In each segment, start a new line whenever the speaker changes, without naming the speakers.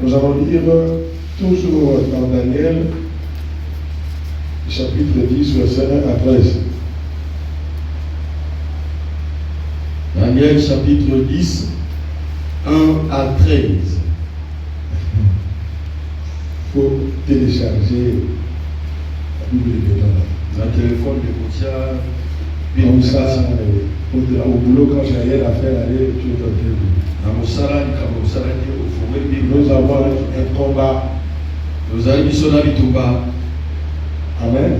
Nous allons lire toujours dans Daniel, chapitre 10, verset 1 à 13.
Daniel, chapitre 10, 1 à 13.
Il faut télécharger la Bible dedans.
Un téléphone de Boutia.
Comme ça, au boulot, quand j'ai rien à faire, allez, tu es tranquille. Nous avons un combat.
Nous avons mis sur la Bituba.
Amen.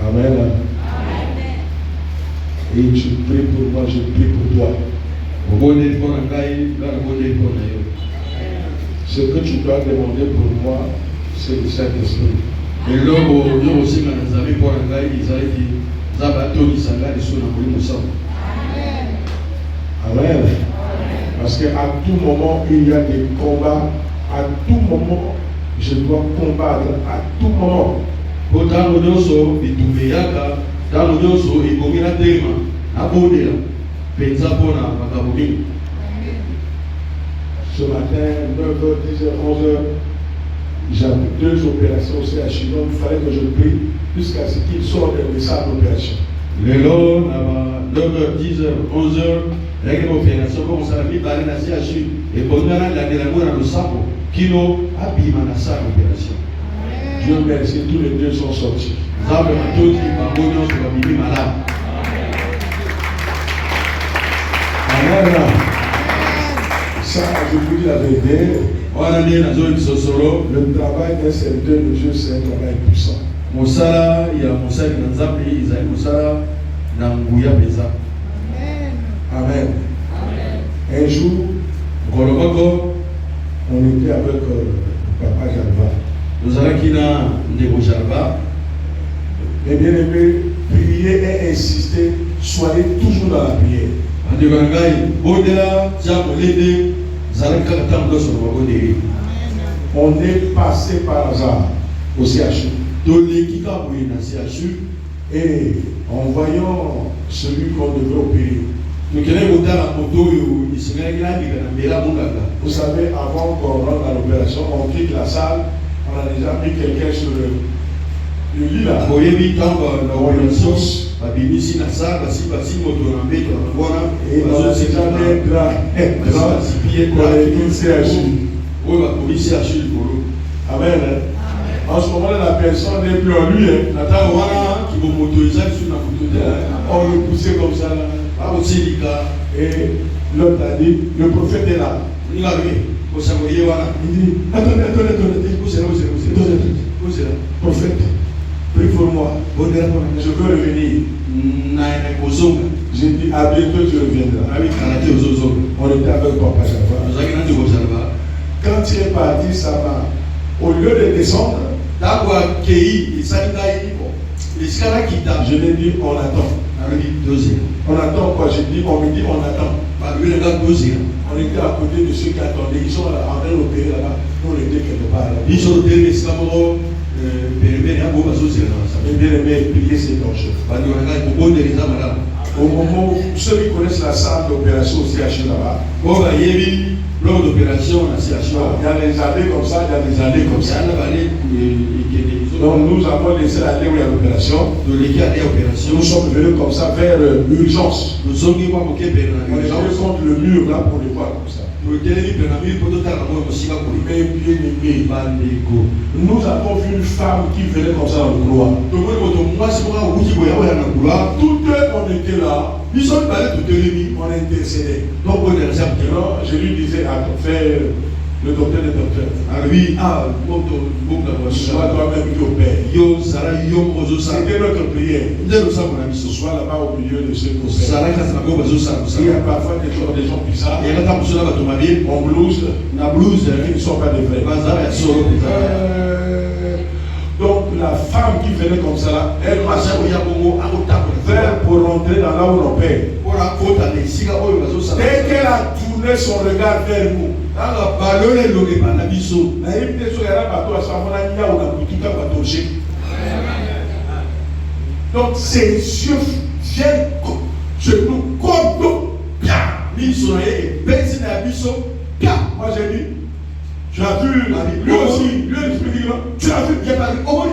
Amen. Et tu pries pour moi, je prie pour toi. Ce que tu dois demander pour moi, c'est le Saint-Esprit.
Et là, nous aussi, nous avons pour un gars, ils avaient dit,
Amen. Parce qu'à tout moment, il y a des combats. À tout moment, je dois combattre. À tout moment. Ce matin, 9h, 10h, 11h, j'avais 2 opérations au CHU. Donc il fallait que je prie jusqu'à ce qu'il sorte de ça d'opération.
Le long, 9h, 10h, 11h, avec l'opération, comme ça, il va aller dans le CHU. Et pour nous, la délamour dans le sapo, qui nous habille dans sa opération.
Dieu merci, tous les 2 sont sortis.
Nous avons tous qui vont venir sur la Bible malade.
Amen. Ça, je vous dis la vérité. Le travail d'un serviteur de Dieu, c'est un travail puissant. Amen. Un jour, on était avec Papa Jalva.
Nous avons qui n'a Jalva.
Et bien aimé, prier et insister, soyez toujours dans la prière. On est passé par hasard au CHU. Et en voyant celui qu'on devait opérer, vous savez, avant qu'on rentre dans l'opération, on quitte la salle, on a déjà mis quelqu'un sur le lit là. On le pousse. Et on a déjà mis un drap Amen. En ce moment-là, la personne n'est plus en lui. On le poussait comme ça. Et l'autre a dit, le prophète est là. Il dit, attendez. Prophète, prie pour moi. Je veux revenir. J'ai dit, à bientôt tu reviendras. On était avec Papa Java. Quand il est parti, ça va. Au lieu de descendre, je lui ai dit, on attend. On attend quoi? J'ai dit, on me dit, on attend. On était à côté de ceux qui attendaient. Ils sont en train d'opérer là-bas. Nous, on était quelque part là. Mais bien aimé, prier, c'est dangereux. Au moment où ceux qui connaissent la salle d'opération au CHU là-bas,
lors d'opération,
il y a des allées comme ça, il y a des allées comme ça. Donc nous avons laissé aller où il y a l'opération. Nous sommes venus comme ça vers l'urgence. On est venu contre le mur là pour le voir comme ça. Mais bien aimé, nous avons vu une femme qui venait comme ça dans le couloir. Toutes on était là. On intercédait. Donc je lui disais, fais le docteur des docteurs. Sois toi-même qui opère. C'était notre prière. Sois là-bas au milieu de ceux qui opèrent. Il y a parfois des gens bizarres. En blouse. Qui ne sont pas des vrais. Donc la femme qui venait comme ça là, elle m'a vers pour rentrer dans là où on opère. Dès qu'elle a tourné son regard vers nous, donc ses yeux viennent je nous compte. Moi j'ai dit, Tu as vu, lui aussi, lui l'esprit dit, tu as vu, il y a pas eu au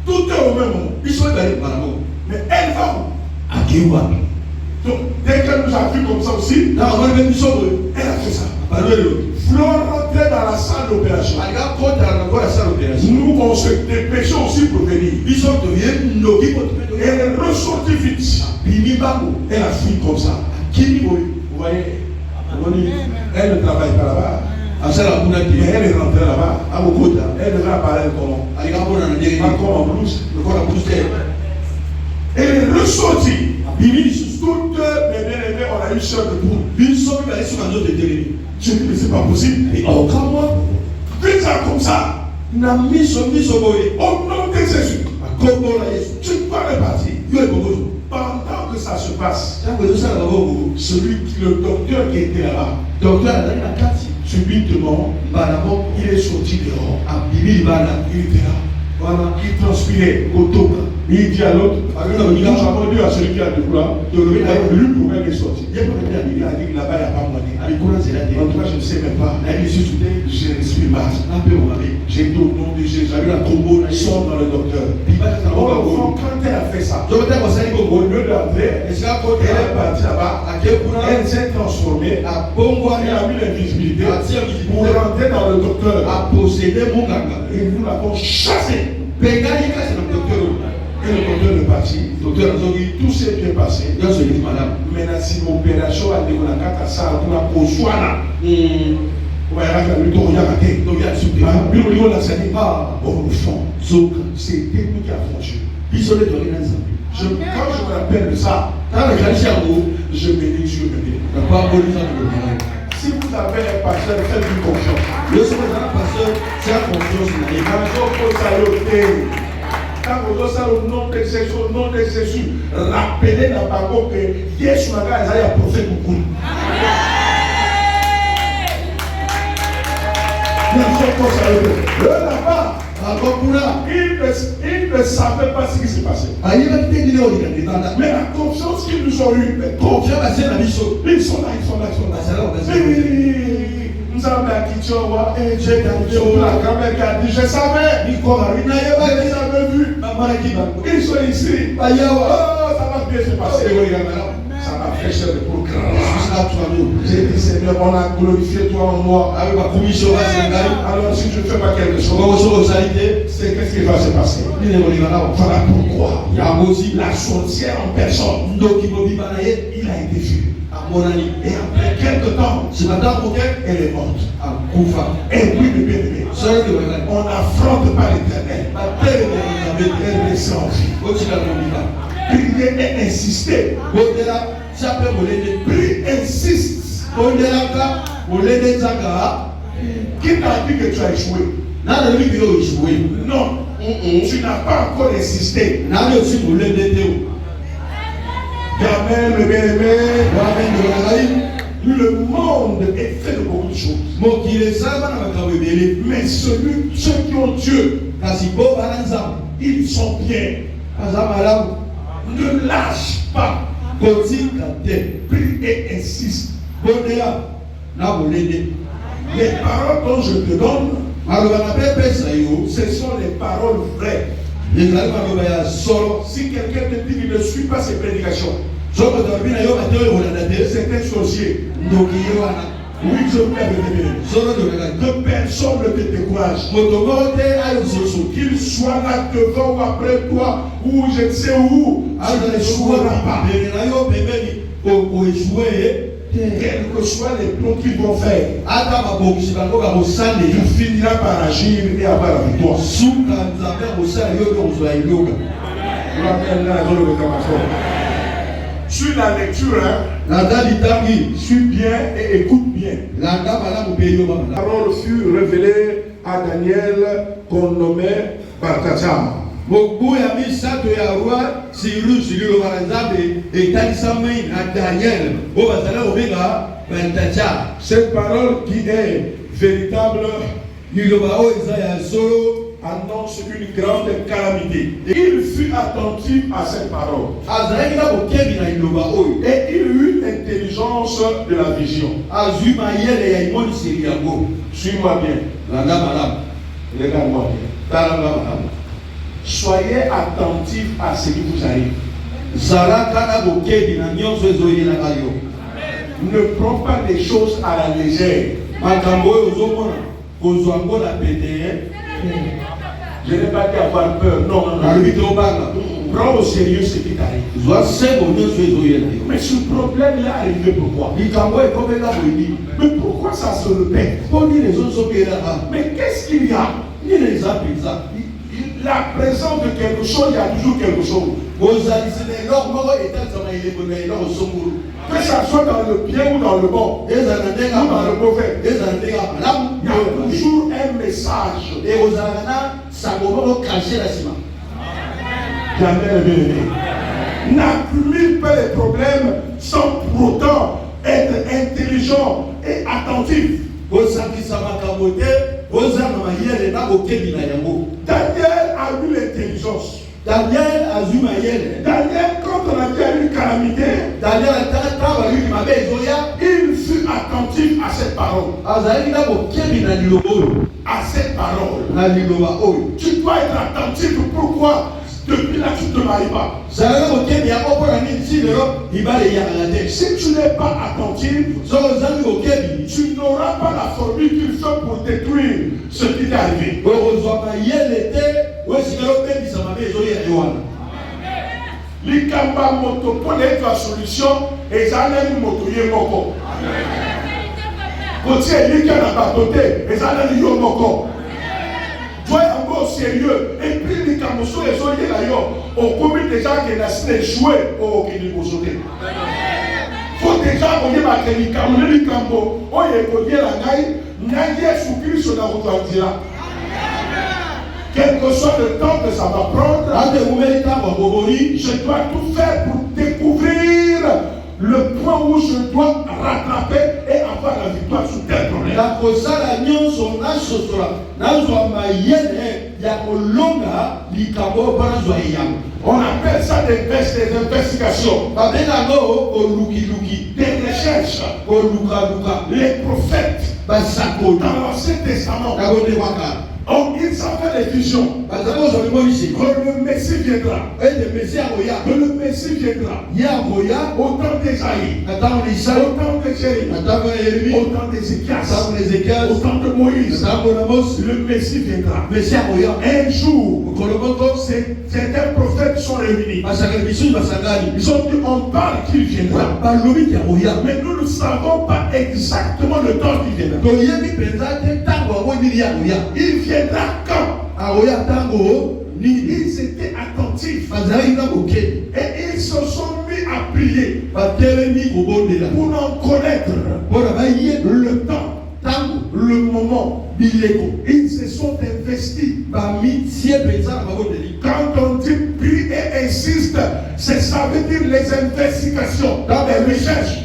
tout est au même moment.
Ils sont allés par là.
Mais elle va où?
À Kiwa.
Donc, dès qu'elle nous a vu comme ça aussi,
Là, on va même nous
elle a fait ça.
par le
Flo rentrait dans la salle d'opération. Nous, on se dépêchait aussi pour venir. Elle est ressortie vite. Elle a fui comme ça. Vous voyez, elle ne travaille pas là-bas. Mais elle est rentrée là-bas. Elle devrait apparaître comment? Encore en blouse. Elle est ressortie. Toutes mes bien-aimés, on a eu chair de poule. Je dis, mais c'est pas possible. Et quand moi, déjà comme ça, au nom de Jésus, tu dois repartir. Pendant que ça se passe, le docteur qui était là-bas, subitement, il est sorti dehors. Il était là. Voilà, il transpirait au top. Il dit à l'autre, nous avons dit à celui qui a du blanc, lui pourrait les sortir. Il a dit là-bas, il n'y a pas moyen. En tout cas, je ne sais même pas. Je respire mal. J'ai dit au nom de Jésus, ils sont dans le docteur. Quand elle a fait ça, au lieu d'entrer, elle est partie là-bas, elle s'est transformée, elle a mis l'invisibilité pour rentrer dans le docteur. Et nous l'avons chassé. Et le docteur est parti. Tout s'est bien passé. Maintenant, si l'opération a été à ça, on a besoin. C'était nous qui avons joué. Quand je me rappelle de ça, je me dis, Dieu me dit. Si vous avez un pasteur, faites-lui confiance. Quand vous avez au nom de Jésus, rappelez dans la parole que Jésus a prophète beaucoup. Là-bas, ils ne savaient pas ce qui s'est passé. Mais la confiance qu'ils nous ont eue, ils sont là. Nous avons dit, la grand-mère qui a dit, je savais, ils avaient vu, ils sont ici. Oh, ça va bien se passer. Ça m'a fait cher de pour grand. J'ai dit, Seigneur, on a glorifié toi en moi. Alors si je ne fais pas quelque chose, c'est qu'est-ce qui va se passer? Voilà pourquoi la sorcière en personne, il a été vu. Et après quelques temps, elle est morte. Et oui, mes bien-aimés, on n'affronte pas l'Éternel. Elle est sans vie. Prier et insister. Prie, insiste. Qui t'a dit que tu as échoué? Non. Tu n'as pas encore insisté. Amen, le bien-aimé. Le monde est fait de beaucoup de choses. Mais ceux qui ont Dieu, ils sont bien. Ne lâche pas. Prie et insiste. Les paroles dont je te donne, ce sont les paroles vraies. Si quelqu'un te dit qu'il ne suit pas ses prédications, c'est un sorcier. Oui, je vous l'avais que personne ne te décourage. Qu'il soit là devant ou après toi, ou je ne sais où, tu ne joueras pas. Quels que soient les plans qu'ils vont faire, tu finiras par agir et avoir la victoire. Suis la lecture, suis bien et écoute bien. La parole fut révélée à Daniel qu'on nommait Balthazar. Cette parole qui est véritable annonce une grande calamité. Il fut attentif à cette parole. Et il eut l'intelligence de la vision. Suis-moi bien. Regarde-moi bien. Soyez attentifs à ce qui vous arrive. Ne prends pas les choses à la légère. Je n'ai pas dit avoir peur, non. Prends au sérieux ce qui t'arrive. Mais ce problème-là est arrivé pourquoi? Mais pourquoi ça se répète? Mais qu'est-ce qu'il y a? La présence de quelque chose, il y a toujours quelque chose. Que ça soit dans le bien ou dans le bon, ou dans le mauvais, il y a toujours un message. Jamais bien. N'accumule pas les problèmes sans pour autant être intelligent et attentif. Daniel a eu l'intelligence. Daniel, quand on a dit une calamité, il fut attentif à cette parole. À cette parole. Tu dois être attentif. Pourquoi? Depuis là, tu ne te maries pas. Si tu n'es pas attentif, tu n'auras pas la formule qu'il faut pour détruire ce qui t'est arrivé. Likamba moto pour la solution et ça n'a pas motoyer moko. Quand il y a na batote et ça n'a pas moko. Toi un peu sérieux et puis les camosso et so yé la yo on commet déjà que la sne jouer au kini bosote. Faut déjà qu'on y va que les camosso les cambo o yé ko yé la ngai Jésus Christ na rotuandira. Quel que soit le temps que ça va prendre, je dois tout faire pour découvrir le point où je dois rattraper et avoir la victoire sur tel problème. On appelle ça des investigations, des recherches. Les prophètes dans l'Ancien Testament, ils savaient les visions. Que le Messie viendra. Que le Messie viendra. Au temps d'Esaïe, au temps de Jérémie, au temps d'Ézéchias, au temps de Moïse, le Messie viendra. Un jour, certains prophètes sont réunis. Ils ont dit on parle qu'il viendra. Mais nous ne savons pas exactement le temps qu'il viendra. Il viendra quand? Ils étaient attentifs et ils se sont mis à prier pour en connaître le temps, le moment. Ils se sont investis. Quand on dit prie et insiste, ça veut dire les investigations, les recherches.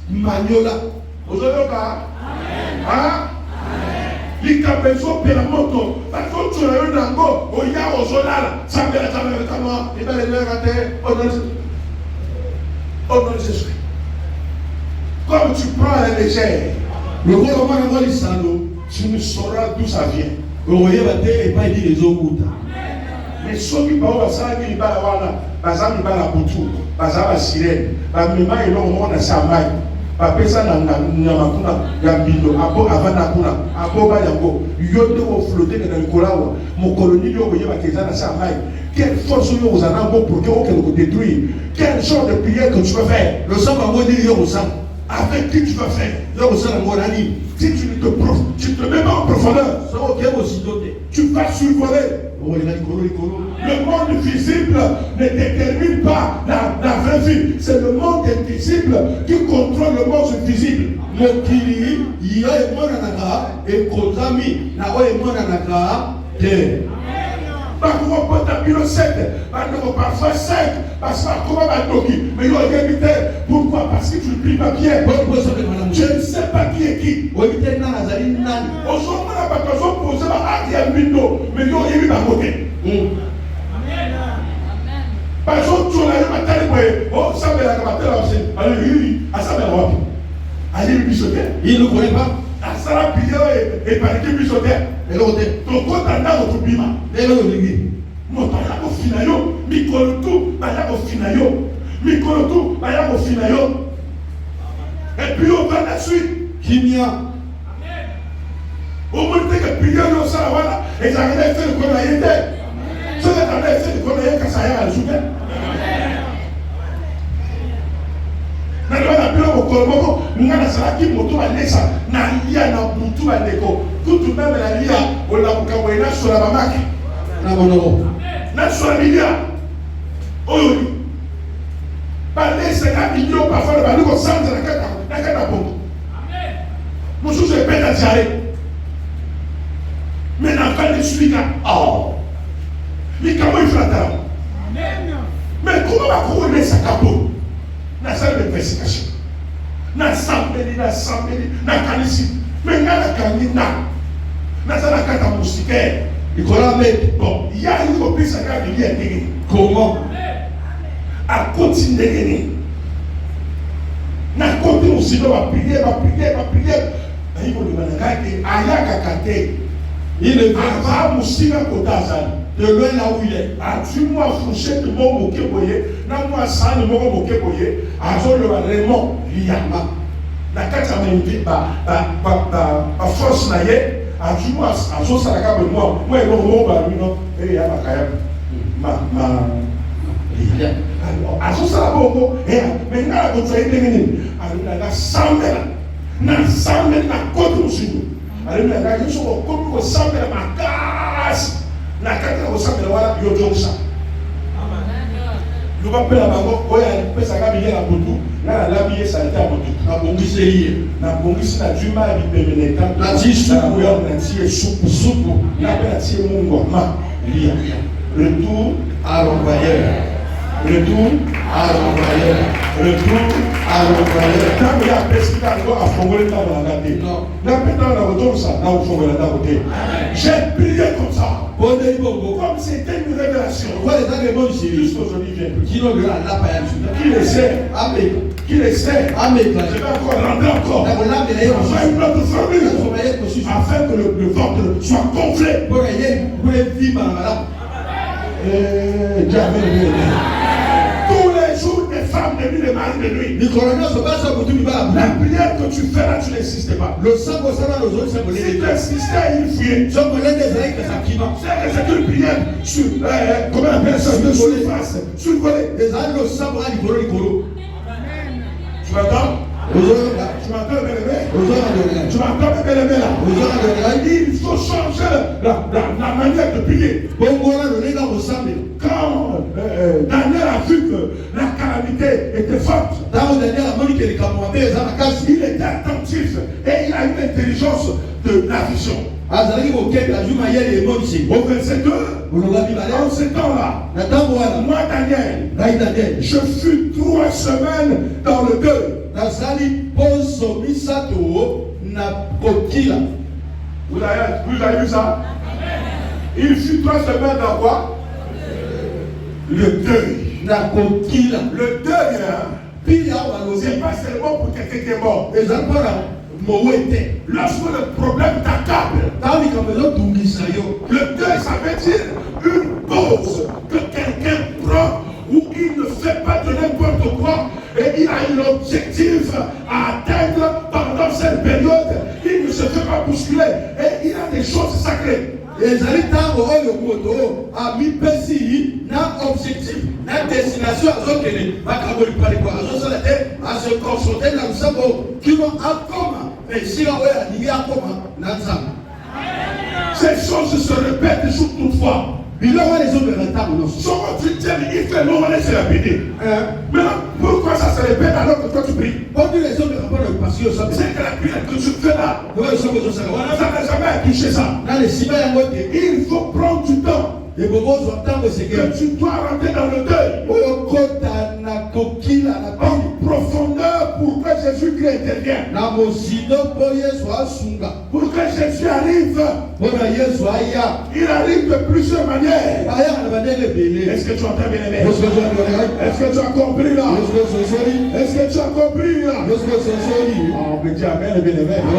Maniola. Aujourd'hui, hein? L'ikabezo peramoto. Parce que tu as eu un go, oya ozolala. Ça me fait comment? Il va les rater. Oh non, Jésus. Comme tu prends la légère, tu ne sauras d'où ça vient. Mais ceux qui parlent ça, ils parlent la boutou, la sirène, la méma et l'homme à sa maille. Papa ça na makuna ya bindo abo avana kuna abo ba yango yote wo flotter dans le kolawa mon colonie yo boye ba keza na sa mai. Quelle force yo vous en avez pour que vous détruire? Quel genre de prière que tu veux faire? Le sang va dire yo sang. Avec qui tu vas faire? Yo sang mon ami. Si tu ne te mets pas en profondeur, tu vas survoler. Le monde visible ne détermine pas la vraie vie. C'est le monde invisible qui contrôle le monde invisible. Parfois 5, parce que mais pourquoi? Parce que tu ne pries pas bien. Je ne sais pas qui est qui. Aujourd'hui, on a pas besoin de poser la mais il y a côté. ça me l'a capté là, allez, à ça me l'a allez, bichoter.
Il ne connaît pas.
À ça la prière et paniquer bichoter.
Et l'autre.
Donc quand on a notre bima,
Et l'autre.
mon père au finayo, mikoloto, baya au finayo, mikoloto, baya au finayo. Et puis on va la suite.
Kimia.
Au moins que prière au ça voilà, et ça a fait le qu'on a été. Ça a fait le qu'on a été quand ça a ajouté. Na na bila ko ngana salaki moto alesa na lia na butu aleko kutu na na lia ola kukawaina sura mamaki
Na bono.
na sura lia oyo balesa na video parfois ba liko sanza na kata bongo amen mususu ependa jare mais na pas l'explica oh mais comment il fera ça amen mais comment va courir ça capo na salle de persécution na sambeli na kanisi mais ngana kanina na sala kata musike ikola me bon il y a une copie ça qui vient dire comment à continuer na côté aussi va prier il faut demander que ayaka kate il ne va musika kotaza de loin là où il est. As-tu-moi fourché de mon moquet boyé, n'a moi ça de mon moquet boyé, as-tu le vraiment liama. La carte a même dit, force naïe, as-tu-moi, as-tu ça la carte de moi, moi et mon bah lui non, et il y a ma carrière, alors, as-tu ça la bongo, et maintenant la bonne faillite déminée, alors la sambela, na côte aussi, alors la je suis au côte sambela ma casse. La carte au sang de la yo jonsa le va pela bango oya pesa ka biye na butu na la biye sa ta butu na bongisi liye na bongisi na juma bi pemene kan na ti supu ya na ti supu na pe na ti mungo ma liya retour à l'envoyeur quand il y a personne qui a fongolé dans la gâté na pétant na retour ça na fongolé dans côté j'ai prié comme ça comme c'était une révélation jusqu'aujourd'hui qui le sait qui le sait je vais encore rentrer encore afin une autre formule afin que le ventre soit gonflé tous les jours des femmes de nuit, des maris de nuit. La prière que tu fais là, tu n'existes pas. Si tu existais, il fuyait. C'est une prière sur, comment on appelle ça, sur le volet. Tu m'entends? Tu m'entends, bébé? Tu m'entends, bébé, là? Il faut changer la manière de prier. Quand Daniel a vu que la calamité était forte, il était attentif et il a eu l'intelligence de la vision. Au verset 2, en ce temps-là, moi Daniel, je fus 3 semaines dans le deuil. Vous avez vu ça? Il fut 3 semaines dans quoi? Le deuil. Le deuil, c'est pas seulement pour quelqu'un qui est mort. Lorsque le problème t'accable, le deuil, ça veut dire une pause que quelqu'un prend où il ne fait pas de n'importe quoi et il a un objectif à atteindre pendant cette période. Il ne se fait pas bousculer et il a des choses sacrées.
ezali ntango oyo moto amipesi na objectif na destination azokende makambo lipaliko azosala te aseconcentre na lisambo kino akoma esika oyo alingi akoma na nzambe.
Ces choses se répètent jour toutefois.
biloko ezobela ntango nyonso
soko tu tiens il fait long on se répéter. Maintenant pourquoi ça se répète alors que toi tu pries?
parce
que la prière que tu fais là, ça n'a jamais touché ça. Il faut prendre du temps. Que tu dois rentrer dans le deuil en profondeur pour que Jésus-Christ intervienne. Pour que Jésus Jésus arrive. Il arrive de plusieurs manières. Est-ce que tu entends bien aimé? Est-ce que tu as compris là? Est-ce que tu as compris là? On peut dire amen, bien aimé. On dit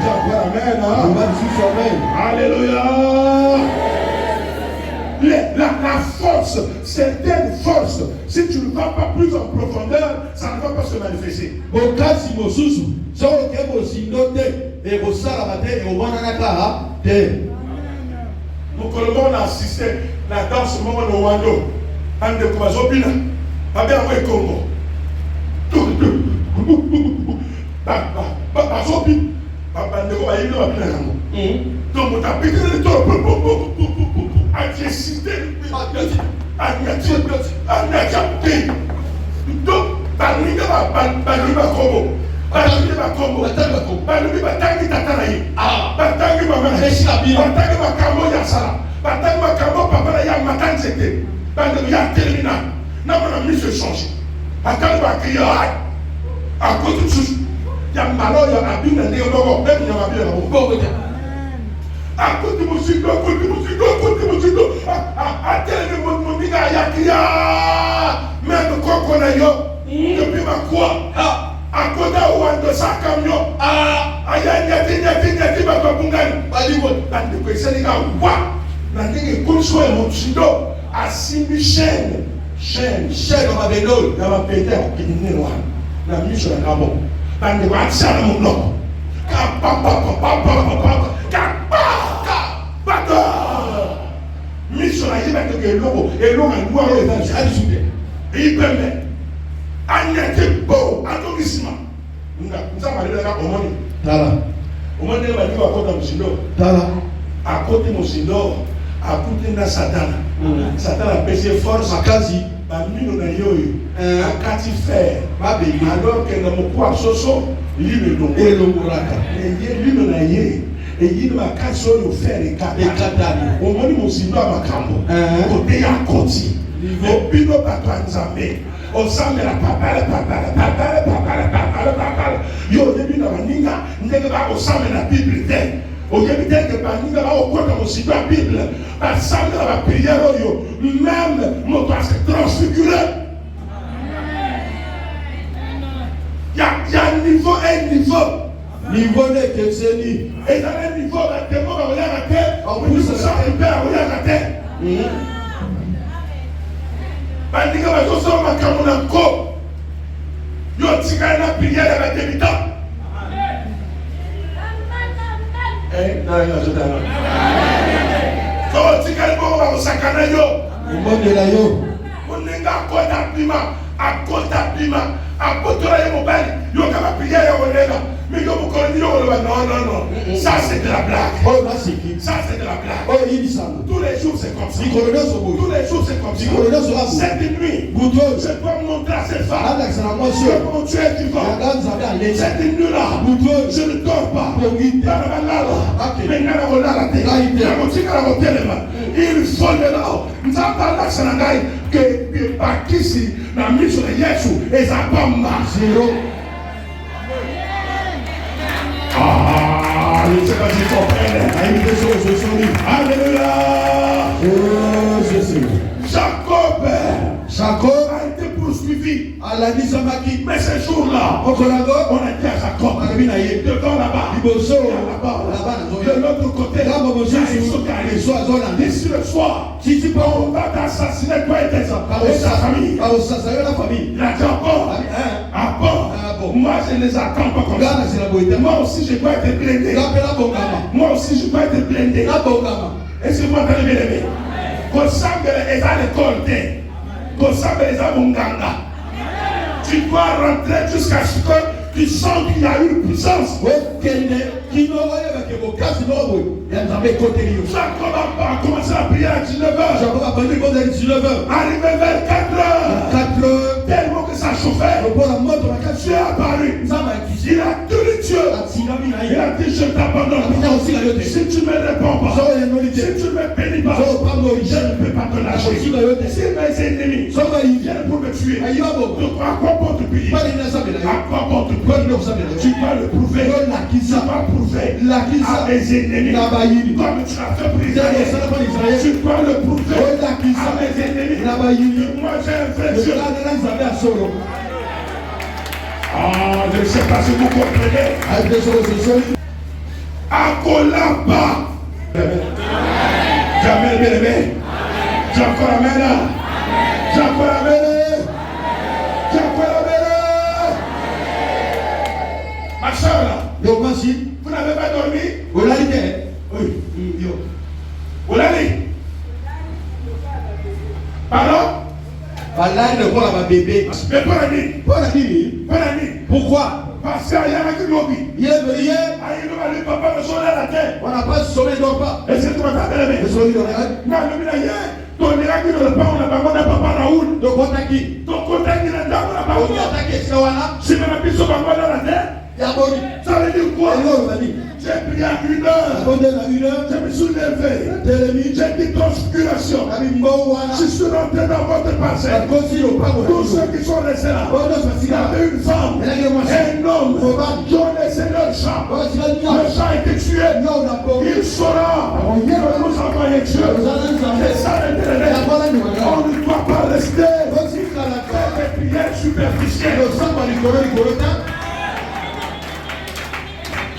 encore amen. Alléluia. La force, certaines forces, si tu ne vas pas plus en profondeur, ça ne va pas se manifester. Mon collègue, on a assisté à la danse au moment de Wando. On de Kwazopina. Avec un Congo. Donc, on a piqué le tour. Donc, chaîne on va venir on va péter la mise sur la carbone dans les WhatsApp mon nom mise sur la yéba que le logo et l'homme a noir et dans le soudé il permet agnate beau atogissement nous avons parlé de la commande tala au moment où on va dire à côté de Monsindo tala à côté de Monsindo à côté de Satan Satan a baissé force à quasi Bamino na yoyo akati faire alors que dans mon quoi soso lime donc et le muraka et lime na ye et il m'a cassé au faire les katani au moment où Monsindo a makambo côté ya koti au bino patwanzambe au sang de la papa yo début na maninga ndenge ba au sang de la Bible au début que baninga ba au quoi comme si la Bible ba sang de la prière yo même mon doit se transfigurer. Il y a niveau et niveau de Ketseni et dans un niveau de démon à la terre en plus ça il perd à la terre baninga ba so so makamuna ko yo tika na prière ba débita non, je t'en so tika bo ba sakana yo monde la yo onenga akota bima apotora yo mobali yo kama prière yo onenga mais yo mokoni yo non ça c'est de la blague ça c'est de la blague tous les jours c'est comme ça tous les jours c'est comme ça cette nuit je dois montrer à cette femme que mon Dieu est vivant cette nuit là je ne dors pas il faut le là nous avons la sanangai que bakisi na mission de Yesu et ça pas zéro. Je sais pas si tu comprends. Alléluia. Jacob a été poursuivi. Mais ce jour-là, on a dit à Jacob, devant là-bas, de l'autre côté, et sur le soir, on va t'assassiner toi et sa famille. Il a dit moi je ne les attends pas comme ça. Moi aussi je dois être blindé. Moi aussi je dois être blindé. Est-ce que vous m'entendez bien aimé? Qu'on semble les a récoltés. Qu'on semble les a monganga. Tu dois rentrer jusqu'à ce que tu sens qu'il y a une puissance. Jacob a commencé à prier à 19h. Arrivé vers 4h. Tellement que ça chauffait. Dieu est apparu. Il a tenu Dieu. Il a dit je t'abandonne. Si tu ne me réponds pas, si tu ne me bénis pas, je ne peux pas te lâcher. Si mes ennemis viennent pour me tuer, à quoi bon te payer? À quoi bon te payer? Tu vas le prouver. Tu vas prouver à mes ennemis. Comme tu as fait prisonnier, tu vas le prouver à mes ennemis. Moi j'ai un vrai Dieu. Ah, je ne sais pas si vous comprenez. Akolaba. Jamais bien aimé. J'ai encore amen. J'ai encore amen. J'ai encore amen. Ma soeur là. Vous n'avez pas dormi? Oui. Vous l'avez? Pardon?
Bébé.
Mais pour la nuit. Pour la nuit.
Pourquoi?
Parce qu'il y a un qui lobby.
Il est venu.
Le papa me sonne à la tête.
On n'a pas sommeil, dort pas.
Et c'est toi qui as aimé. Non, le miracle, ton miracle ne le pas, on n'a pas papa Raoul.
Donc on t'a qui?
Ton côté qui n'a pas, on n'a pas.
On t'a qui? C'est Wana.
Si même un piso papa dans la tête. Ça veut dire quoi? J'ai prié à 1 heure. Je me suis levé. J'ai dit conspiration. Je suis rentré dans votre passé. Tous ceux qui sont restés là. Il y avait une femme, un homme qui ont laissé leur chat. Le chat a été tué. Il saura que nous avons un Dieu. C'est ça l'éternel. On ne doit pas rester faire des prières superficielles.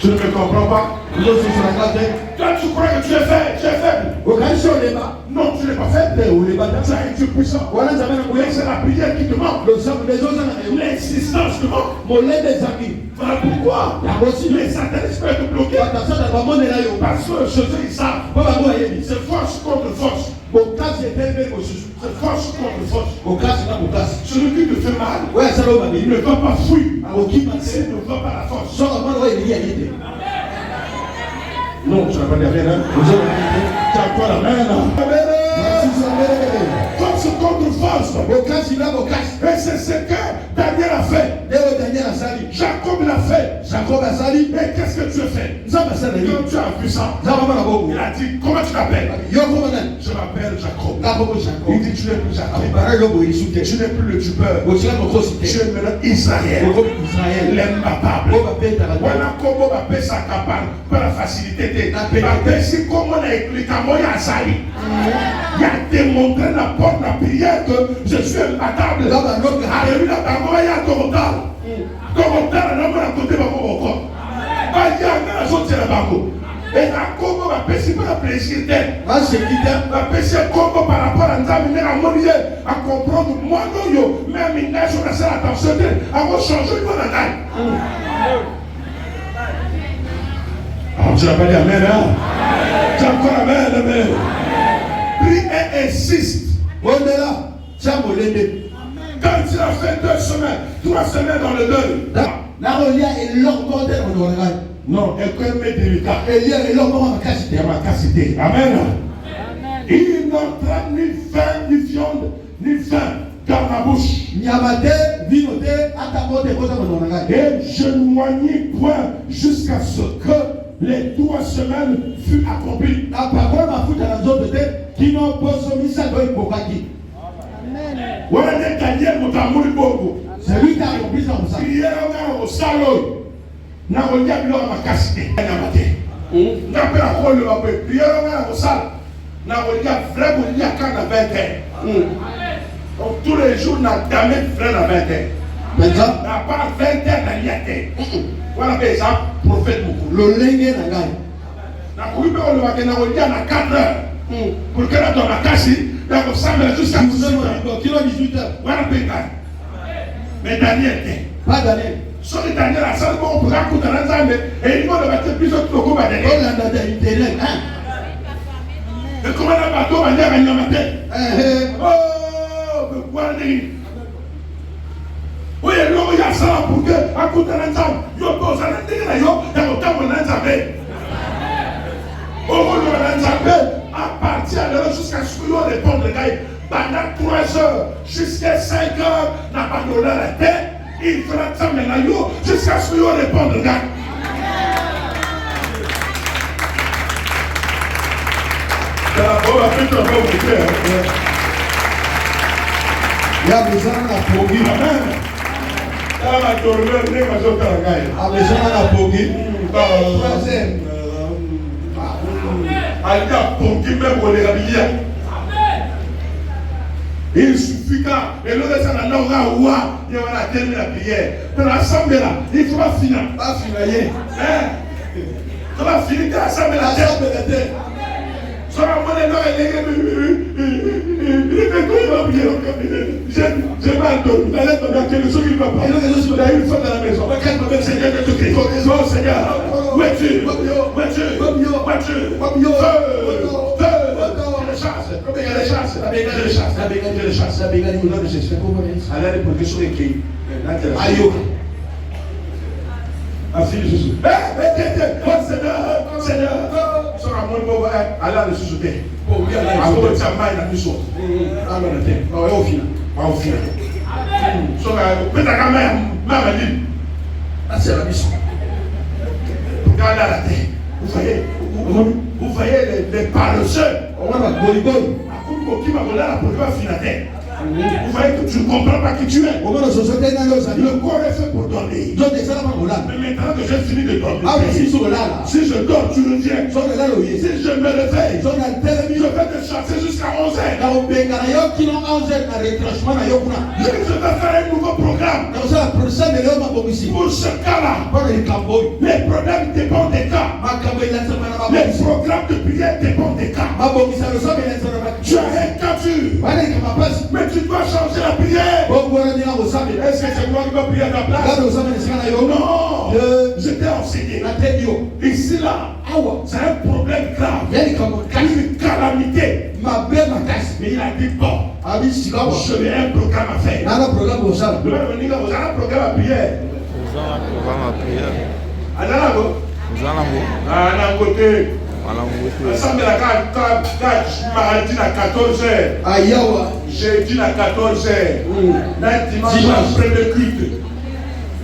Je ne me comprends pas. Toi, tu crois que tu es faible. Non, tu n'es pas faible. Tu as un Dieu puissant. Mais c'est la prière qui te manque. L'insistance te manque. Voilà pourquoi les satanistes peuvent te bloquer. Parce que ceux qui savent, c'est force contre force. C'est force contre force. Celui qui te fait mal, il ne va pas fuir. Il ne va pas la force. Non, tu n'as pas dit rien. Tu as quoi la main là? Force contre force. Et c'est ce que Daniel a fait. Jacob l'a fait. Mais qu'est-ce que tu as fait? Quand tu as vu ça, il a dit, comment tu t'appelles? Je m'appelle Jacob. Il dit, tu n'es plus Jacob. Tu n'es plus le tubeur. Tu es maintenant Israël. L'imbattable. Voilà comment on appelle ça capable. Par la facilité. C'est comme on a écrit à moi, il a démontré la porte de la prière que je suis imbattable. Alléluia. Il y a Torontal. Torontal, on a côté de mon corps. Il y a un autre qui est là-bas. Et la Congo va passer par la plaisir d'elle. Va passer Congo par rapport à nous à monier, à comprendre moi non, mais à minage, on a ça attention à changer le monde. Tu n'as pas dit amen, hein? Tu as encore amen, amen. Prie et insiste. Quand il a fait 2 semaines, 3 semaines dans le deuil. Non, et quand même délicat. Il y a ma cassité. Amen. Il n'entra ni faim, ni viande, ni faim dans ma bouche. Et je ne m'oignis point jusqu'à ce que les 3 semaines furent accomplies. Voilà des Daniel Moutamouli Bogo.
C'est lui qui a accompli ça pour ça.
Il y a un salon. N'a pas dit à ma cassité. N'a pas dit à ma il y a un salon. N'a pas dit à vraiment il y a quand à 20 ans. Donc tous les jours, n'a jamais frère à 20 ans. N'a pas 20 ans dans l'IAT. Voilà par exemple, prophète beaucoup.
Le lingue n'a pas.
N'a pas dit à 4 heures. Pour que la donne à casser. Donc, ça me jusqu'à
18 heures.
Voilà, mais Daniel,
pas Daniel.
Sur Daniel, à ça, on pourra écouter la zame et il va le battre plus de beaucoup à Daniel. Et comment le bateau va dire à Yamate? Oh, mais quoi, oui, il y a ça pour que, à côté de la zame, il y a pas ça, il y a autant de la zame. Au moment de la zame, à partir de là jusqu'à ce que l'on réponde, les gars, pendant 3 heures, jusqu'à 5 heures, n'a pas donné la tête, il fera ça maintenant, jusqu'à ce que l'on réponde, les gars. C'est la bonne affaire que l'on va vous faire.
Il y a besoin d'un pogi.
Amen. La dormeur n'est pas au travail.
Il y a besoin d'un pogi.
Il suffit que et l'autre ça n'a pas ouah, il va la terminer la prière. Dans l'assemblée là, il faut pas finir.
Pas finir.
Ça va finir que l'assemblée la terre. Ça va monter dans j'ai mal dormi. La lettre m'a dit que le soir il va pas. Il a une femme dans la maison. Quand ma belle Seigneur de tout Christ. Oh Seigneur. Où es-tu? Où es-tu? Où es-tu? Vous voyez les paresseux. Vous voyez que tu ne comprends pas qui tu es. Le corps est fait pour dormir. Mais maintenant que j'ai fini de dormir, si je dors, tu le viens. Si je me réveille, je vais te chasser jusqu'à 11h. Je vais faire un nouveau programme. Pour ce cas-là, les problèmes dépendent des cas. Les programmes de prière dépendent des cas. Tu as un cas dur, mais tu dois changer la prière. Est-ce que c'est moi qui vais prier à ta place? Non, je t'ai enseigné. Ici là, c'est un problème grave, une calamité. Mais il a dit bon, je vais un programme à faire. Vous avez un programme à prière. Ensemble la mardi à 14h. Jeudi à 14h. Dimanche après le culte.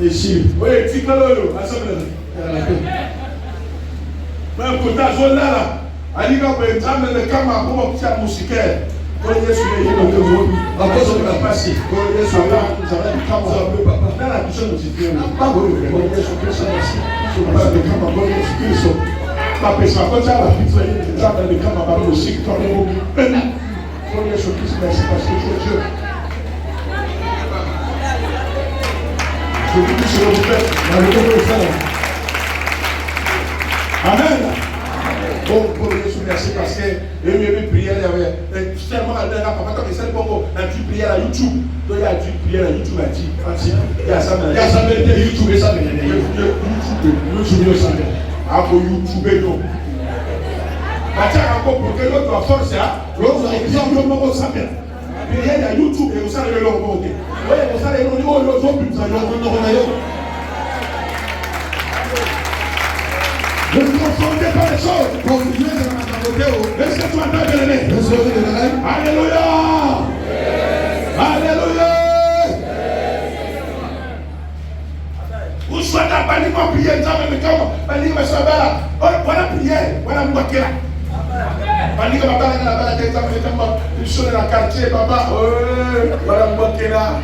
Ici.
Oui, tu peux le ensemble. Mais pour ta zone là, Ali va prendre le camp pour mon petit musicaire. Quand il est sur les gens, on va passer. Quand il est sur les gens, ça va être comme ça. Là, la personne nous dit, pas bon, il est sur le camp. Sur le camp, on va aller sur le camp. Ma personne, quand ça va fixer, tu vas le camp, on va aller aussi. Quand il est sur le camp, merci parce que je vous dis sur le fait. Amen. Bon, pour Jésus, merci parce que il y avait prière, il y avait tellement à l'heure, papa, comme c'est le bon, il y a du prière à YouTube. Donc il y a du prière à YouTube, il y a ça, il y a ça, YouTube, et ça, YouTube, ça, à YouTube, non. Encore pour que l'autre soit forcé, l'autre soit exemple, on s'en vient. Il y a YouTube et vous savez le logo. Oui, vous savez le logo, l'autre, vous savez le logo. Ne vous confondez pas les choses. Est-ce que tu entends bien l'aimer? Alléluia. Alléluia. Vous souhaitez la panique en prière, mais comment? Panique, mais ça va là. Voilà prière, voilà mon baquet là. Panique, ma balle, la tête, ça me fait comme une chose dans le quartier, papa. Voilà mon baquet là.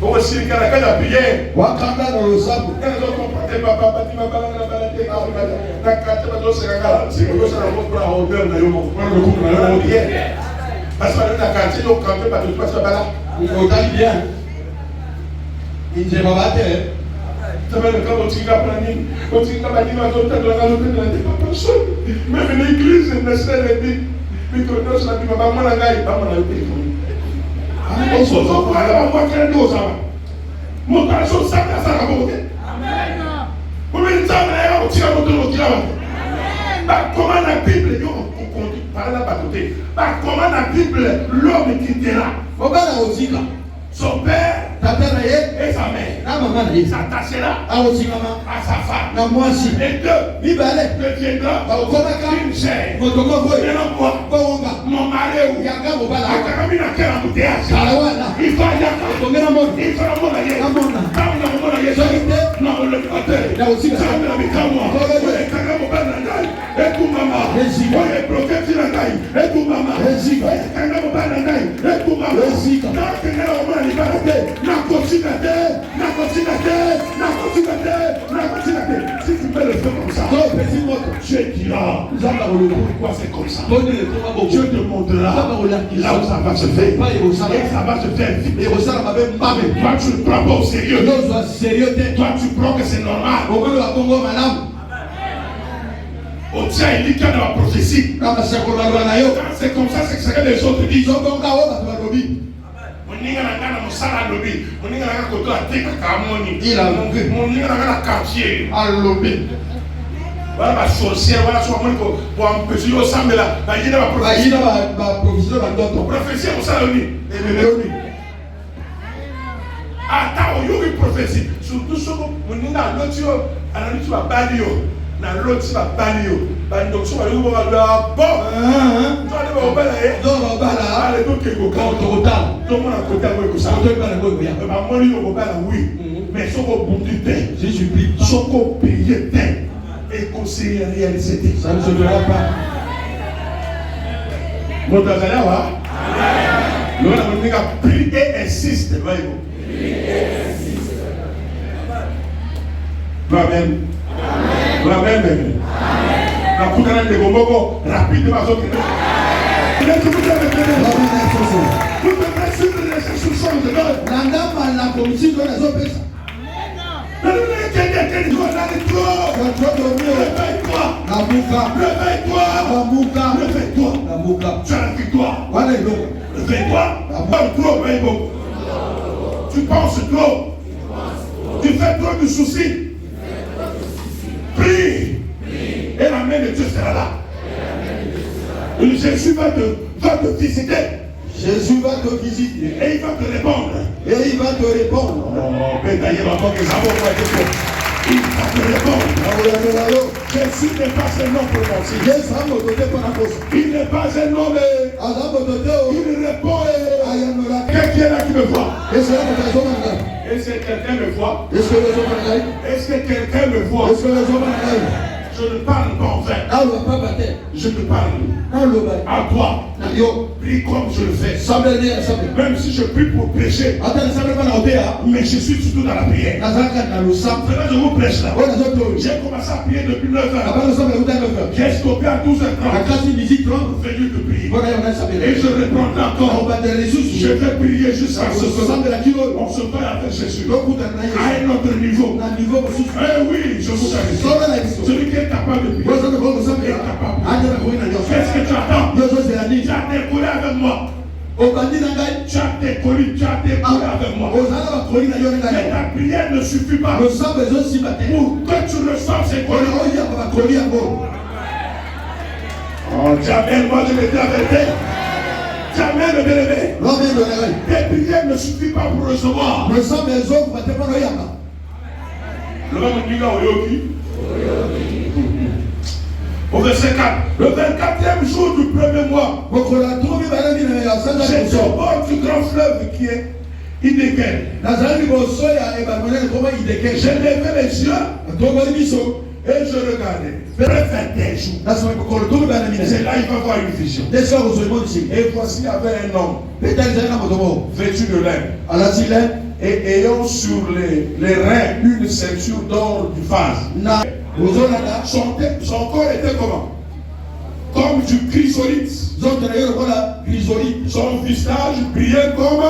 Bon, aussi, quand la prière,
Wakanda dans le sable.
quand les autres comportent, papa, tu m'as balayé la balayé, la carte, tu c'est la gare. C'est que ça va pour la hauteur de l'homme. On le coupe dans le prière. Parce que la carte, on campait, pas de toi, ça va là.
On t'a dit bien. Il ne va pas faire.
Ça va le cas, on tire la planning. On tire la planning, on tire la planning, on tire pas personne. Même l'église, ne serait pas dit. Mais que nous, ça dit, maman, la gaille, pas mon téléphone. On se voit là, on voit qu'elle nous a. Mon père, je sais que ça va monter. Amen. Vous me dites, on tire à mon tour. Comment la Bible, on parle là, comment la Bible, l'homme quittera. Son père et sa mère s'attachera à sa femme. Et deux deviendra une chair. Mon mari ou Akamina Kera Moutéas. Il va y avoir il fera mon aïe. Non, le côté. Ça me dit comme moi. Et Kagamo Banangai. Et tout maman. Et prophète Nangai. Et tout maman. Et Kagamo Banangai. Et tout maman. Si tu peux le faire comme ça, Dieu dira pourquoi c'est comme ça. Dieu te montrera là où ça va se faire. Et ça va se faire vite. Toi, tu ne prends pas au sérieux. Toi, tu crois que c'est normal. Oh tiens, il dit qu'il y a dans la prophétie. C'est comme ça, c'est ce que les autres disent. Voilà ma sorcière, voilà ce qu'on pour empêcher au sang de la prophétie. Prophétie, on s'en dit. Attends, il y a une prophétie. Surtout ce qu'on a l'autre, tu vas banir. Na l'autre, tu vas banir. Donc, tu vas dire, bon, tu vas mais si on paye et conseiller réalisé, ça ne se verra pas. Mon Amen. Prie et insiste. Amen. Amen. La coudra de Gomogo, rapidement. Vous devez suivre les instructions de Dieu. Réveille-toi. Tu as la victoire. Réveille-toi. Tu penses trop. Tu fais trop de soucis. Prie. Et la main de Dieu sera là. Jésus va te visiter.
Jésus va te visiter.
Et il va te répondre.
Oh,
mais d'ailleurs, en tant que il va te répondre. Jésus n'est pas un homme prononcé. Il n'est pas un homme. Il répond. Qui est là qui me voit? Est-ce que quelqu'un me voit? Est-ce que quelqu'un me voit? Je ne parle pas en vain. Je te parle à toi. Prie comme je le fais. Même si je prie pour prêcher, mais je suis surtout dans la prière. Maintenant, je vous prêche là. J'ai commencé à prier depuis 9h. J'ai stoppé à 12h30. Venu te prier. Et je reprendrai encore. Je vais prier jusqu'à ce que on se voit avec Jésus. À un autre niveau. Eh oui, je vous avais. Celui qui est capable de prier est capable. Qu'est-ce que tu attends? Tu as décollé avec moi. Tu as décollé avec moi. Mais ta prière ne suffit pas. Pour que tu reçoives ces colliers. Oh, jamais, moi je l'ai dit la vérité. Jamais le bien-aimé. Tes prières ne suffisent pas pour recevoir. Le au verset 4, le 24e jour du premier mois, j'étais au bord du grand fleuve qui est Hiddekel. J'ai levé les yeux et je regardais. Après 21 jours, c'est là il va voir une vision. Et voici, il y avait un homme vêtu de laine et ayant sur les reins une ceinture d'or du vase. Son corps était comment? Comme du chrysolite. Son visage brillait comme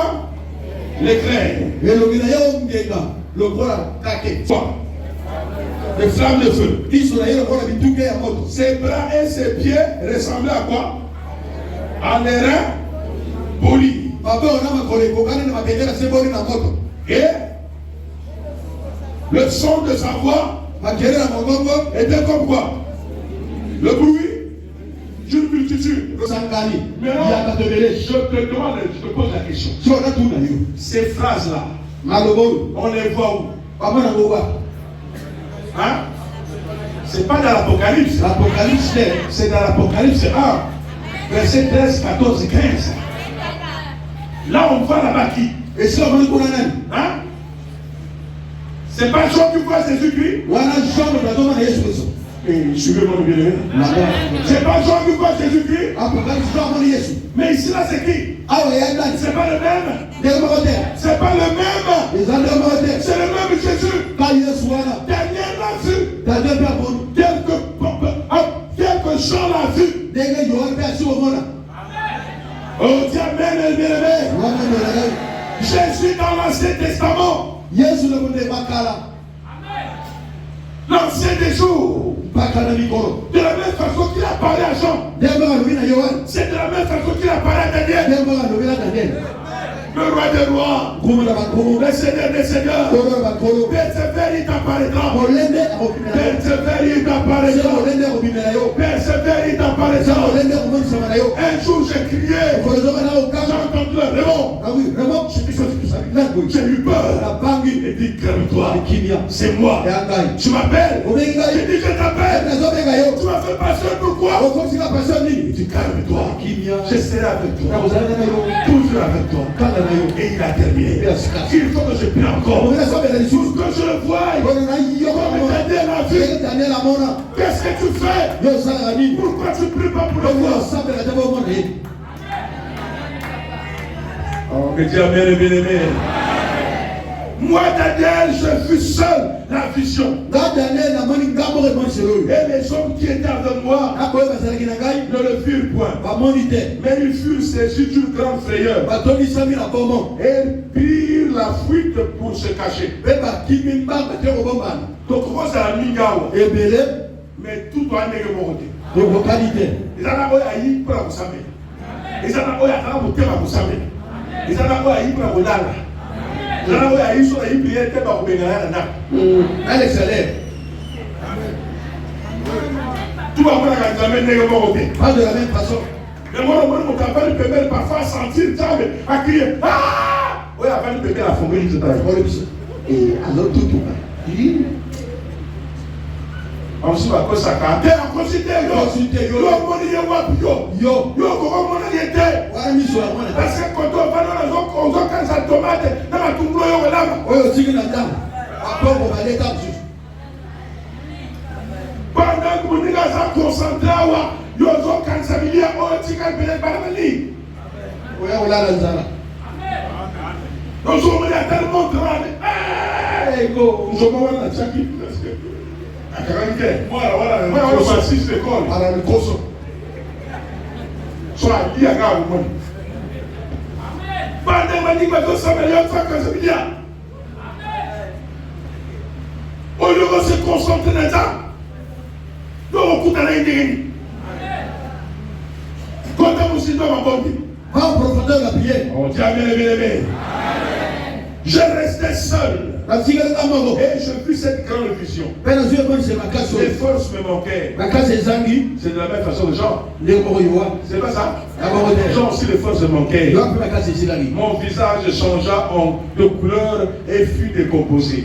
l'éclair. Des flammes de feu. Ses bras et ses pieds ressemblaient à quoi? À des reins polis. Et le son de sa voix était comme quoi? Le bruit d'une multitude. Maintenant, je te demande, je te pose la question. Ces phrases-là, on les voit où? Hein? C'est pas dans l'Apocalypse. C'est dans l'Apocalypse 1, verset 13, 14 et 15. Là, on voit là-bas qui? Hein? C'est pas Jean qui voit Jésus-Christ? Suivez-moi bien. C'est pas Jean qui voit Jésus-Christ? Mais ici, là, c'est qui? C'est pas le même.
ndenge moko te
C'est pas le même.
eza ndenge moko te
C'est le même Jésus.
ka yesu wana
Daniel l'a vu.
daniel mpe amoni
Quelques gens l'ont vu.
ndenge yohane mpe asi komona
Oh, dis amen, bien-aimé.
wana ndelaka
Jésus dans l'Ancien Testament.
yesu na konde bakala
L'Ancien des jours.
bakala mikolo
De la même façon qu'il a parlé à Jean.
ndenge moko alobi na yohane
C'est de la même façon qu'il a parlé à Daniel.
ndenge moko alobi na daniel
Le roi des rois.
nkulu na bankulu
Le Seigneur des seigneurs.
nkolo na bankulu
Persévère, il t'apparaîtra.
molende akobimela yo
Persévère, il
se
t'apparaîtra.
molende akobimela yo
Persévère, il
se
t'apparaîtra.
molende akomonisama na yo
Un jour, j'ai crié.
okolo ezoka na
J'ai
okanga
entendu le démon.
ah oui vraiment
J'ai eu peur.
nabangi
Il dit, calme-toi.
kimia
C'est moi.
ya ngai
Tu m'appelles.
obengi
J'ai
ngai
dit, je t'appelle.
nazobenga yo
Tu m'as fait passer pourquoi?
okosika pasio
Il
nini
dit, calme-toi.
kimia
Je serai avec toi.
nakozalaka na yo
Toujours avec toi.
kanga na yo
Et il a terminé. Il faut que je prie encore.
omena sobela lisusu
Pour que je le voie.
kono na yo
Comme Daniel a vu.
ndenge daniel amona
Qu'est-ce que tu fais?
yo osalaka nini
Pourquoi tu pries pas pour le
oyo
voir?
osambela te bomona ye
Oh, mais Dieu bien et bien-aimé. Moi, Daniel, je fus seul la vision.
nga daniel namoni nga moko emoniselo oyo
Et les hommes qui étaient avec moi
nakoyo bazalaki na ngai
ne le virent point.
bamoni te
Mais ils furent saisis d'une grande frayeur.
batonisami na bomon
Et prirent la fuite pour se cacher.
mpe bakimi mbanga te kobombana
Donc, Rose a mis Gawa.
ebele
Mais tout doit être monté.
ekokani te
Ils en ont aïe pour la Moussamé. Ils en ont aïe pour la Moussamé. Ils en ont aïe pour la Moulala. Ils en ont aïe sur la prière pour la Moulala.
alex salaire
Tout va voir la Moussamé n'est pas monté.
pas de la même façon
Mais moi, mon campagne peut parfois sentir ça, à crier. Ah! Oui, avant de bébé la fondée, il se travaille.
olo biso azotutuka
Ensuite, à cause de ça, quand on considère, yo, comment on était.
wana miso ya mwana
Parce que quand on va dans la tomate, dans la tumbo, on
oyo otiki na ntango apongo baleta mosusu
pendant que vous êtes concentré, vous avez kanisa milia, vous avez peut-être pas la ligne.
oya kolala nzala
Nous sommes tellement grands.
eko
Nous sommes là, Tchaki. Moi, je suis assiste l'école.
ala mikoso
Soit il y a un gars au monde. Pendant que vous êtes s'améliorer, ça kanisa milia. Au lieu de se concentrer dans ça, nous avons coupé la ligne. Quand vous êtes dans ma bonne
va en profondeur la prière
on dit amen, amen, amen. Je restais seul
natikali moko
et je vis cette grande vision.
mpe nazwi emonise makasi
Les
oyo
forces me manquaient.
makasi ezangi
C'est de la même façon de Jean.
ndenge moko yowa
C'est pas ça?
yango te
Jean aussi, les forces me manquaient.
yowa mpe makasi esilaki
Mon visage changea de couleur et fut décomposé.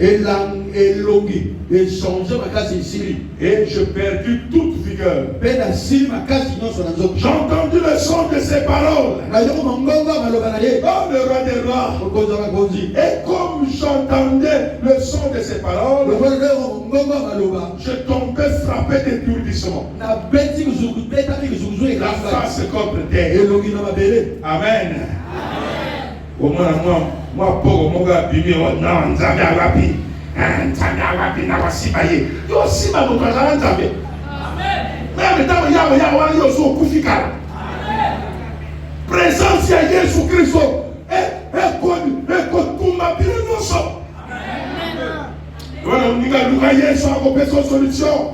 elongi echange makasi esili
Et je perdis toute vigueur.
mpe nasili makasi nyonso na nzoto
J'ai entendu le son de ses paroles.
nazokoma ngonga maloba na ye
Comme le roi des rois.
mokonzi wa bakonzi
Et comme j'entendais le son de ses paroles,
lokola ndeko ngonga maloba
je tombais frappé d'étourdissement.
nabeti betaki kisukusu
La
ekanga
face contre terre.
elongi na mabele
Amen. Au moins, moi, pour mon gars, non, Nzambe awapi. Nzambe awapi na wasibaye. Yo siba mo kazala Nzambe. Amen. Mais tant ya wana yo so kufika. Présence ya Yesu Kristo. Tumba bino nyonso. Amen. Voilà, ninga luka Yesu akopesa solution.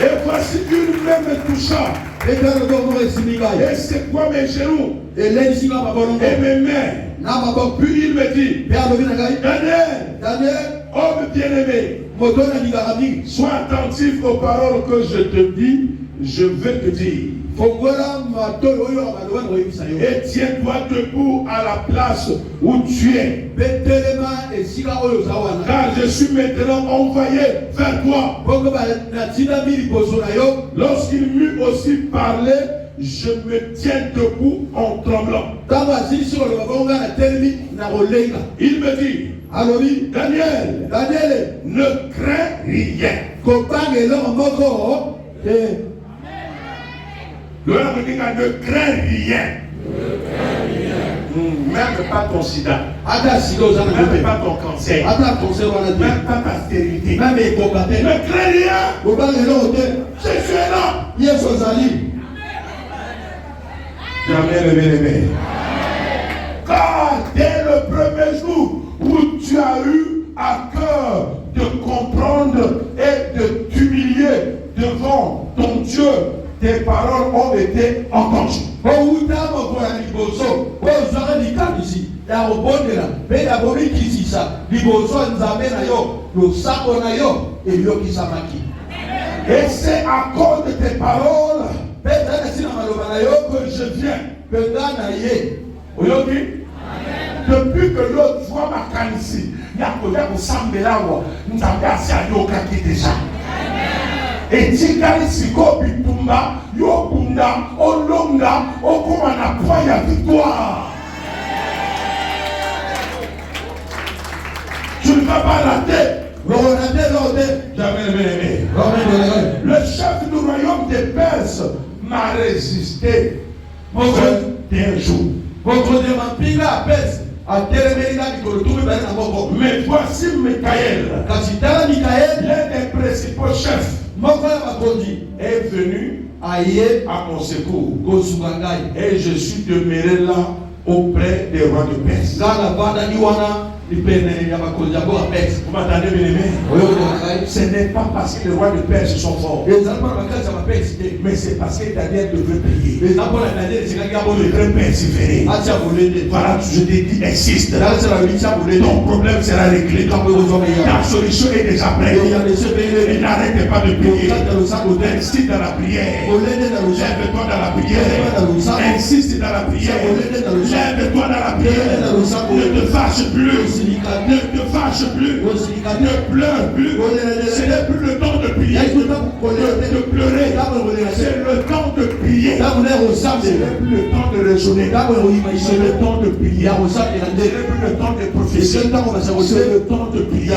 Et voici une main me toucha.
etano tokoko esimi ngai
Et c'est quoi mes genoux
elendisi nga mabolongo
et mes mains.
na maboko
Puis il me dit,
mpe alobi na ngai
Daniel,
daniel
homme bien-aimé,
moto nalingaka mingi
sois attentif aux paroles que je te dis, je vais te dire.
fongola matoyi oyo maloba na koyebisa yo
Et tiens-toi debout à la place où tu es.
mpe telema esika oyo oza wana
Car je suis maintenant envoyé vers toi.
bongo natindami liboso na yo
Lorsqu'il m'eut aussi parlé, je me tiens debout en tremblant.
ntango asilisi koloba bongo ngai natelemi na kolenga
Il me dit,
alobi
Daniel,
daniele
ne crains rien.
kobanga eloko moko te
Ne crains rien. Même pas ton sida. Même pas ton cancer. Même pas ta stérilité. Ne crains rien. Jésus est là. Jamais levé. Car dès le premier jour où tu as eu à cœur de comprendre et de t'humilier devant ton Dieu, tes paroles ont été entendues. Et c'est à cause de tes paroles que je viens. Depuis que l'autre voit ma canisse, il y a déjà. Et Tigari Siko Bitumba, Yobunda, Olonga, Okumana Poya victoire. Tu ne vas pas rater. Jamais. Le chef du royaume des Perses m'a résisté 21 jours. Mais voici Michael, l'un des principaux chefs, est venu à mon secours. Et je suis demeuré là auprès des rois de Perse. Vous m'entendez, bien aimé? Ce n'est pas parce que les rois de Perse sont forts, mais c'est parce que Daniel devait prier. Il devrait persévérer. Voilà, je t'ai dit, insiste. Ton problème sera réglé. Ta solution est déjà prête. Et n'arrêtez pas de prier. Insiste dans la prière. Lève-toi dans la prière. Insiste dans la prière. Lève-toi dans la prière. Ne te fâche plus. Ne te fâche plus. Ne pleure plus. Ce n'est plus le temps de prier. De pleurer. C'est le temps de prier. Ce n'est plus le temps de raisonner. C'est le temps de prier. Ce n'est plus le temps de prophétie. C'est le temps de prier.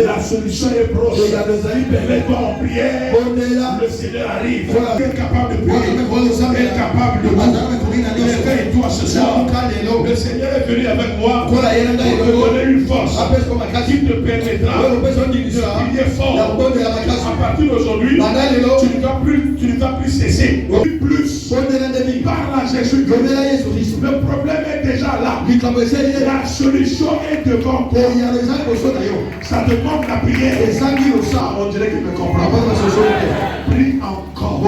La solution est proche. Mets-toi en prière. Le Seigneur arrive. Il est capable de prier. Il est capable de prier. Réveille-toi ce soir. Le Seigneur est venu avec moi pour te donner une force qui te permettra de prier fort. À partir d'aujourd'hui, tu ne vas plus cesser. Plus par la Jésus. Le problème est déjà là. La solution est devant toi. Ça demande la prière. On dirait qu'il me comprend. Prie encore.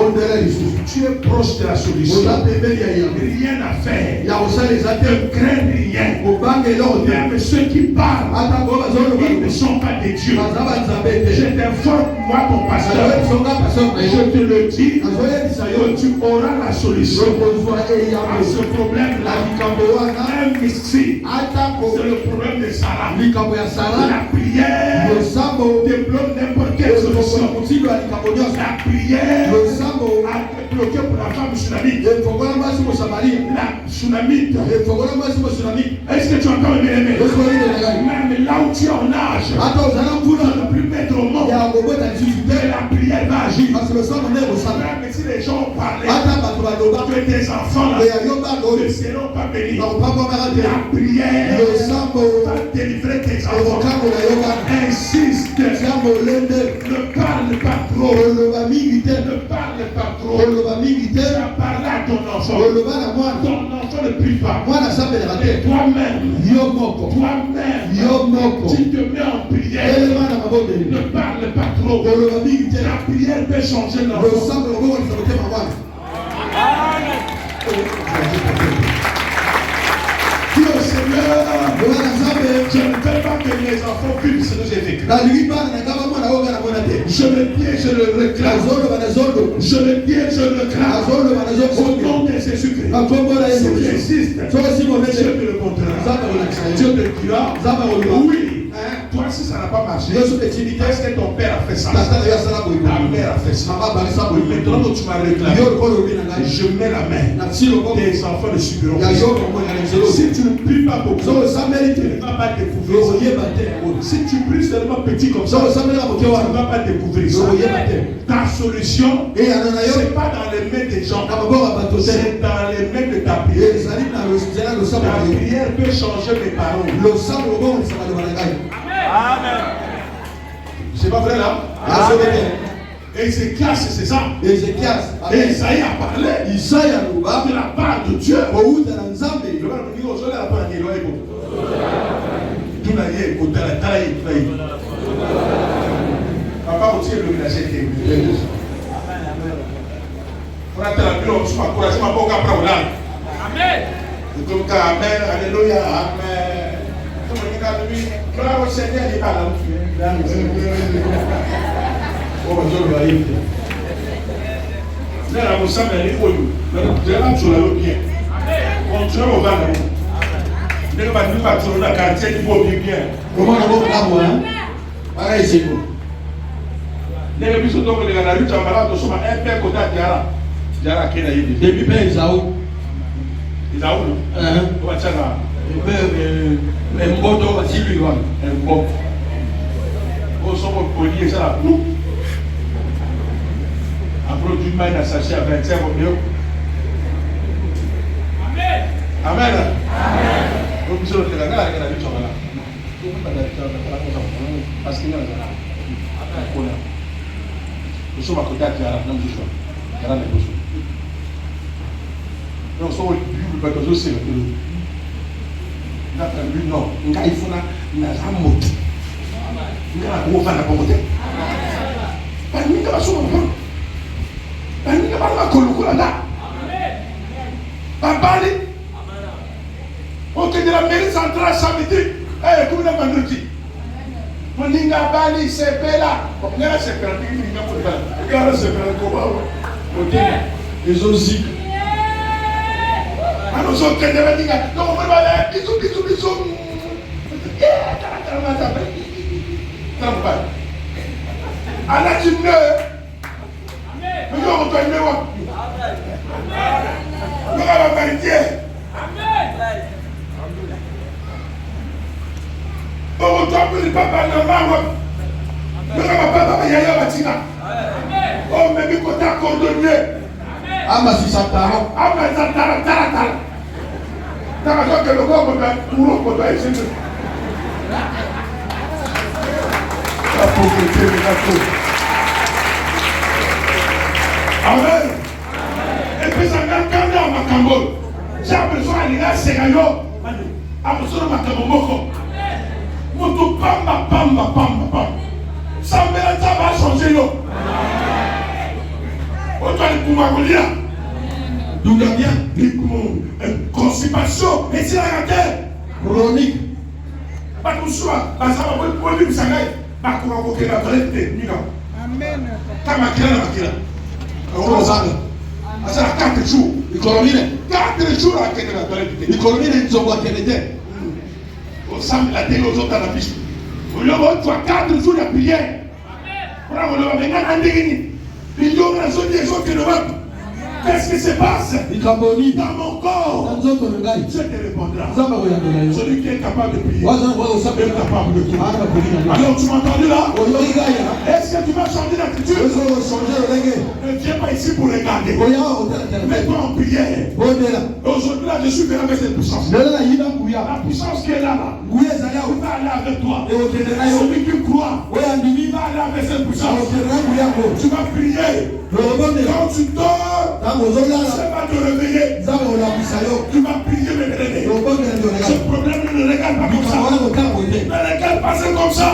Tu es proche de la solution. Rien à faire. Ne crains rien. Même ceux qui parlent, ils ne sont pas des dieux. Je t'informe, moi ton pasteur. Je te le dis, tu auras la solution à ce problème-là. Même ici, c'est le problème de Sarah. La prière débloque n'importe quelle solution. La prière a été bloquée pour la femme tsunamite. La tsunamite. Est-ce que tu entends bien aimé? Même là où tu es en âge, tu ne plus mettre au monde. La prière va agir. Même si les gens ont parlé, que tes enfants là, ne seront pas bénis. La prière va délivrer tes enfants. Insiste. Ne parle pas trop. Ne parle pas trop. Tu as parlé à ton enfant. Ton enfant ne prie pas. Et toi-même, tu te mets en prière. Ne parle pas trop. La prière peut changer l'enfant. Dis au Seigneur, je ne veux pas que mes enfants vivent ce que j'ai vécu. Je le dis et je le réclame. Je le dis et je le réclame. Au nom de Jésus-Christ. Si j'existe, Dieu te le montrera. Dieu te dira, oui. Toi, si ça n'a pas marché.
Yesu etinike.
Parce que ton père a fait ça.
Tata na yo asala boye.
Ta mère a fait ça.
Mama balisa boye.
Maintenant que tu m'as réclamé,
Yo ko lobi na ngai.
je mets la main.
Na si lo ko.
Tes enfants ne subiront
Ya
pas.
yo ko mo na nzelo.
Si tu ne pries pas beaucoup,
So sameli
tu
te.
ne vas pas découvrir
Yo
ça.
yeba te.
Si tu pries seulement petit comme ça,
So sameli ka
tu
bokewa.
ne vas pas découvrir ça.
Yo yeba te.
Ta solution,
Et anana
ce
yo.
n'est pas dans les mains des gens,
Na maboko bato te.
c'est dans les mains de ta prière.
Ezali na lo zela lo
Ta
sameli.
prière peut changer mes paroles.
Lo sameli ko mo sama de banagai.
C'est pas vrai là? Ézéchias, c'est ça.
Ézéchias.
Et Isaïe a parlé
Isaya luba.
de la part de Dieu.
Outa na nzambe.
Le va nous dire aujourd'hui la part de Dieu. Tout n'a rien, au taille, papa aussi le ménager qui est. Frère, la Bible, on se encourage ma boca à prendre là. Amen. Donc, amen, alléluia, amen. Tout le monde dit, bravo Seigneur, il parle. Oh, Dieu va y aller. Là, vous savez, il faut nous. Je vais sur la bien. On tient au vent. Ne va pas sur la quartier, il faut bien.
Comment on va là moi? Pareil c'est bon.
Ne le plus donc les gars, tu as malade, tu as un père côté Diara. Diara qui est là.
Depuis ben Isaou.
Isaou. On va tirer là.
Mais mboto va s'y lui voir.
Un bon. On s'en va polier ça là. Après du mal à sachet à 25 au mieux. Amen. Amen. Donc nous sommes là, là, parce qu'il y a un nous sommes à côté de la non, nous sommes. Nous sommes au but, parce que c'est le non, il faut na zamot. Il y a un gros fan à pomoter. Pas ni ka so mo. Pas ni ka ba ko lu ko là. Babali. Ok, de la mairie centrale samedi. Eh, comme le vendredi. Mon ninga bali c'est bella. On est c'est bella, il n'a pas de bella. Regarde c'est bella comment. Ok. Les aussi. Alors on train de la ninga. Donc on va aller bisous. Ala tu ne. Mais on doit le voir. On va vérifier. Amen. On doit le papa normal. On va pas yaya batina. Oh mais bi kota cordonnier.
Ama si sataro.
Ama satara tara. Tara donc le corps pour ko ba ese. La pauvreté de la pauvre. Amen. Et puis ça n'a qu'à aller à Makambo. J'ai besoin d'aller à Segayo. À besoin de Makambo Moko. Moto pamba. Ça va changer yo. On doit aller pour Magolia. D'où il y a constipation. Et c'est la terre.
Chronique.
Pas tout ça. Ça va pour lui, ça gagne. Pas pour invoquer la vérité. Amen. Kama kila. On va ça 4 jours.
L'économie.
4 jours à quelle la vérité.
L'économie n'est pas qualité.
On semble la télé aux autres à la piste. On leur voit 4 jours de prière. On leur va maintenant en déguiné. Il y a une zone des autres qui ne va pas. Qu'est-ce qui se passe dans mon corps? Je te répondrai. Celui qui est capable de prier est capable de tout. Alors tu m'as entendu là? Est-ce que tu vas changer d'attitude? Ne viens pas ici pour regarder. Mets-toi en prière. Aujourd'hui là, je suis venu avec cette puissance. La puissance qui est là, il va aller avec toi. Celui qui croit, il va aller avec cette puissance. Tu vas prier. Quand tu dors, ça va te réveiller. Tu vas prier mes bébés. Ce problème ne regarde pas comme ça. Ne regarde pas comme ça.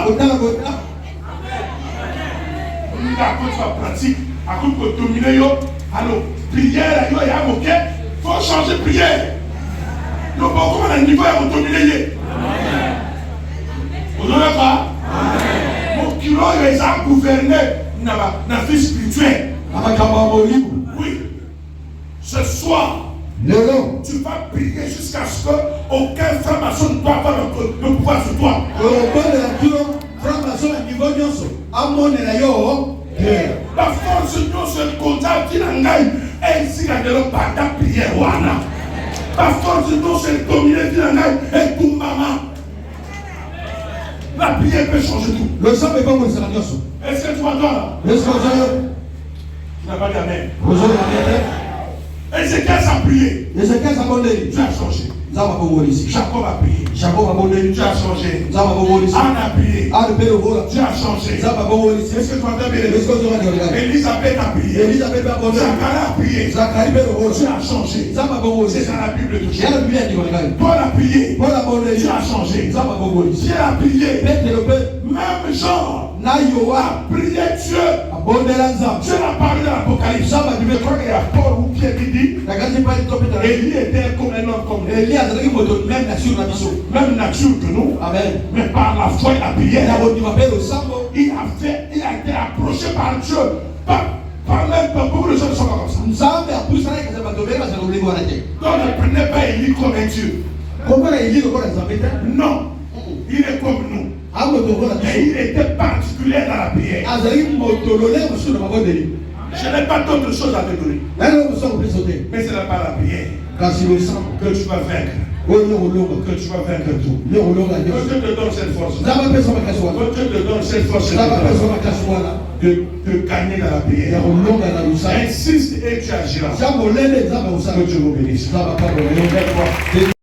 Quand tu vas pratiquer, à cause de dominer, alors, prière, il y a un moquet, il faut changer de prière. Donc, comment on a un niveau à dominer? Vous n'avez pas? Mon kilo, il a gouverné dans la vie spirituelle. Oui. Ce soir, tu vas prier jusqu'à ce qu'aucun franc-maçon ne doit avoir le pouvoir sur toi. La force nous se contacte qui n'a ainsi que le banda prière wana. La force nous se dominer qui n'a et tout maman. La prière peut changer tout.
Le sang est pas mon Seigneur.
Est-ce que tu m'entends là?
Est-ce que
Tu n'as pas dit amen.
vous avez
Ézéchiel s'est prié.
Ezekiel abondé.
Tu as changé.
Zama bomolisi.
Jacob a prié.
Jacob abondé.
Tu as changé.
Zama bomolisi.
Anne a prié.
Anne Pérovola.
Tu as changé.
Zama bomolisi.
Est-ce que tu m'entends bien?
Est-ce que vous avez
Elisabeth a prié.
Elisabeth abondé.
Zacharie a prié.
Zacharie Pérovola.
Tu as changé.
Zama bomolisi.
C'est dans la Bible de
Y'a la Bible qui regarde.
Paul a prié.
Paul abondé.
Tu as changé.
Zama bomolisi.
Pierre a prié.
Pète le peuple.
Même Jean
Na yoa.
a prié Dieu.
Abondé l'ensemble.
Dieu n'a parlé dans l'Apocalypse.
Zama du
Je crois qu'il y a Paul ou Pierre qui dit
La grande pas de topé dans
Élie était comme un homme comme nous.
Élie a dit que même nature na biso.
Même nature que nous.
Amen.
Mais par la foi et la prière.
Il a retenu ma paix au sambo.
Il a été approché par Dieu. Par même pas beaucoup de gens sont comme ça.
Nzambe apusa na kaza batobela za lolengo wana te.
Donc ne prenez pas Élie comme un Dieu.
Comment Élie ko na Nzambe te?
Non. Il est comme nous.
Amo to ko na
Mais il était particulier dans la prière.
azali motolole musu na mabondeli.
Je n'ai pas d'autre chose à te donner.
Nalo musu ko pesote.
Mais ce n'est pas la prière
Kasi le sang
que tu vas vaincre.
que
Tu vas vaincre tout.
Dieu
Que Dieu te donne cette force.
Nzambe pesa makasi wana.
Que Dieu te donne cette force
Nzambe pesa makasi wana.
de gagner dans la
Ya
prière.
kolonga na lusaka.
Insiste et tu agiras.
Jambo lele nzambe usaka.
Que Dieu vous bénisse.
Nzambe pa ko lele.